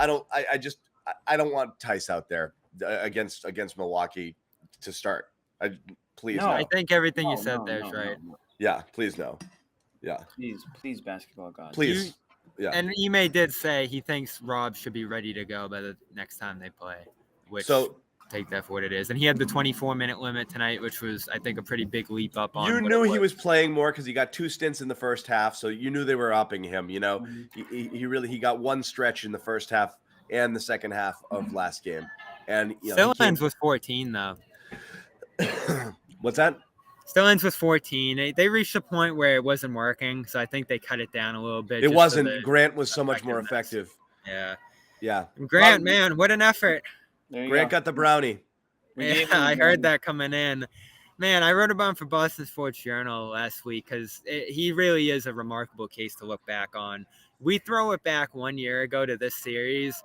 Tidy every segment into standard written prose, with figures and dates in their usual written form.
I don't want Tice out there against Milwaukee to start. Please. No, no. I think everything you No, said no, there is no, right. no. Yeah, please no. Yeah. Please, basketball gods. Please. Yeah. And Ime did say he thinks Rob should be ready to go by the next time they play, which take that for what it is. And he had the 24-minute limit tonight, which was, I think, a pretty big leap up on. You knew he was playing more because he got 2 stints in the first half, so you knew they were upping him. You know, he got one stretch in the first half and the second half of last game, and still ends with 14 though. What's that? Still ends with 14. They reached a point where it wasn't working, so I think they cut it down a little bit. It wasn't. Grant was so much more effective. Yeah. And Grant, man, what an effort. Grant got the brownie. Yeah, I heard that coming in. Man, I wrote about him for Boston Sports Journal last week because he really is a remarkable case to look back on. We throw it back 1 year ago to this series.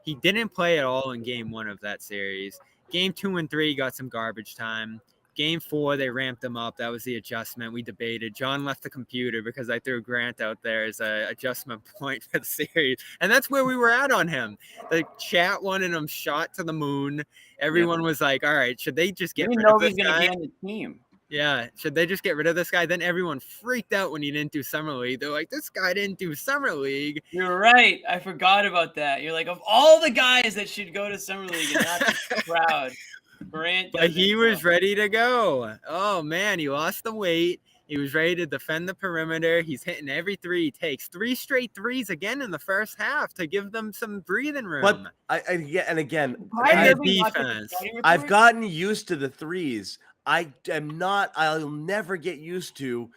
He didn't play at all in game 1 of that series. Game 2 and 3 got some garbage time. Game 4, they ramped him up. That was the adjustment. We debated. John left the computer because I threw Grant out there as an adjustment point for the series. And that's where we were at on him. The chat wanted him shot to the moon. Everyone was like, all right, should they just get rid of this guy? He's going to be on the team. Yeah, should they just get rid of this guy? Then everyone freaked out when he didn't do Summer League. They're like, this guy didn't do Summer League. You're right. I forgot about that. You're like, of all the guys that should go to Summer League and not be proud. But he was ready to go. Oh, man, he lost the weight. He was ready to defend the perimeter. He's hitting every three he takes. 3 straight threes again in the first half to give them some breathing room. But again, defense. I've gotten used to the threes. I'll never get used to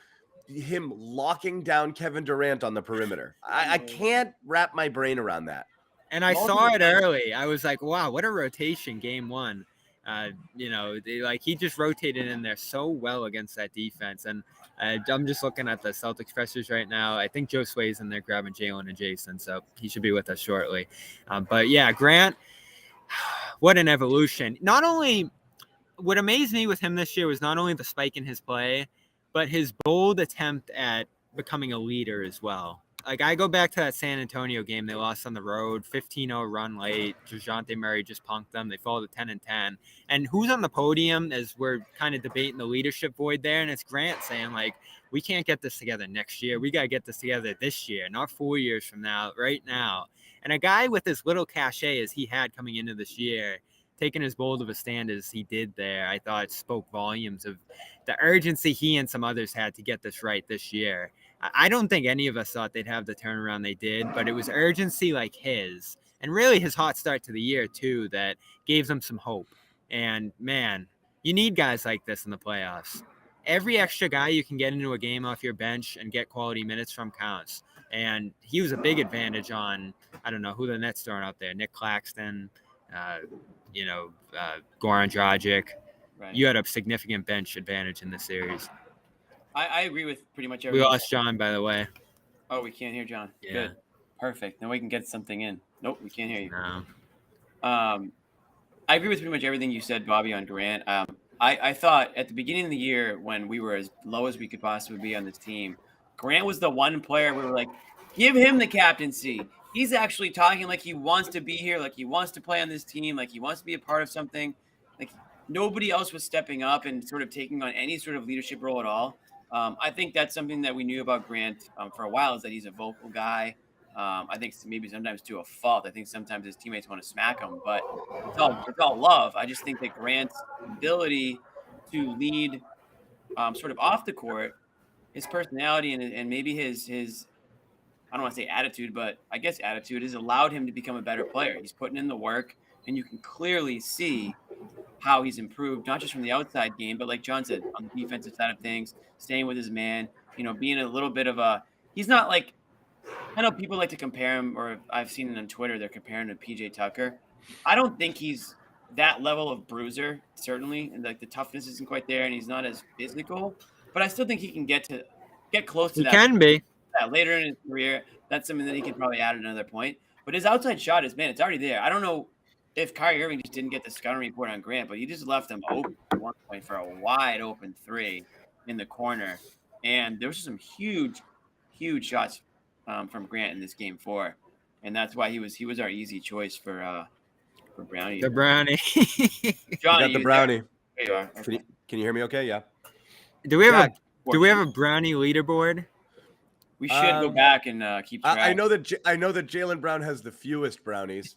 him locking down Kevin Durant on the perimeter. I can't wrap my brain around that. And I saw it early. I was like, wow, what a rotation game 1. He just rotated in there so well against that defense. And I'm just looking at the Celtics pressers right now. I think Joe Sway's in there grabbing Jalen and Jason, so he should be with us shortly. But yeah, Grant, what an evolution. Not only what amazed me with him this year was not only the spike in his play, but his bold attempt at becoming a leader as well. Like, I go back to that San Antonio game. They lost on the road, 15-0 run late. DeJounte Murray just punked them. They fall to 10-10. And who's on the podium as we're kind of debating the leadership void there? And it's Grant saying, like, we can't get this together next year. We got to get this together this year, not 4 years from now, right now. And a guy with as little cachet as he had coming into this year, taking as bold of a stand as he did there, I thought spoke volumes of the urgency he and some others had to get this right this year. I don't think any of us thought they'd have the turnaround they did, but it was urgency like his, and really his hot start to the year too, that gave them some hope. And man, you need guys like this in the playoffs. Every extra guy you can get into a game off your bench and get quality minutes from counts. And he was a big advantage on, I don't know who the Nets throwing out there, Nick Claxton, Goran Dragic. Right. You had a significant bench advantage in this series. I agree with pretty much everything. We lost John, by the way. Oh, we can't hear John. Yeah. Good. Perfect. Then we can get something in. Nope, we can't hear you. No. I agree with pretty much everything you said, Bobby, on Durant. I thought at the beginning of the year when we were as low as we could possibly be on this team, Grant was the one player we were like, give him the captaincy. He's actually talking like he wants to be here, like he wants to play on this team, like he wants to be a part of something. Like nobody else was stepping up and sort of taking on any sort of leadership role at all. I think that's something that we knew about Grant for a while, is that he's a vocal guy. I think maybe sometimes to a fault. I think sometimes his teammates want to smack him, but it's all love. I just think that Grant's ability to lead sort of off the court, his personality and maybe his I don't want to say attitude, but I guess attitude has allowed him to become a better player. He's putting in the work, and you can clearly see how he's improved, not just from the outside game, but like John said, on the defensive side of things, staying with his man, being a little bit of he's not like, I know people like to compare him, or I've seen it on Twitter, they're comparing him to PJ Tucker. I don't think he's that level of bruiser, certainly, and like the toughness isn't quite there, and he's not as physical, but I still think he can get close to that. He can be. Yeah, later in his career, that's something that he can probably add at another point. But his outside shot is, man, it's already there. I don't know if Kyrie Irving just didn't get the scouting report on Grant, but he just left him open at one point for a wide open 3 in the corner. And there was some huge, huge shots from Grant in this game 4. and that's why he was our easy choice for Brownie. The Brownie. Johnny, got the you brownie. there you are. Can you hear me? Okay, yeah. Do we have Jack, a Brownie leaderboard? We should go back and keep track. I know that Jaylen Brown has the fewest brownies.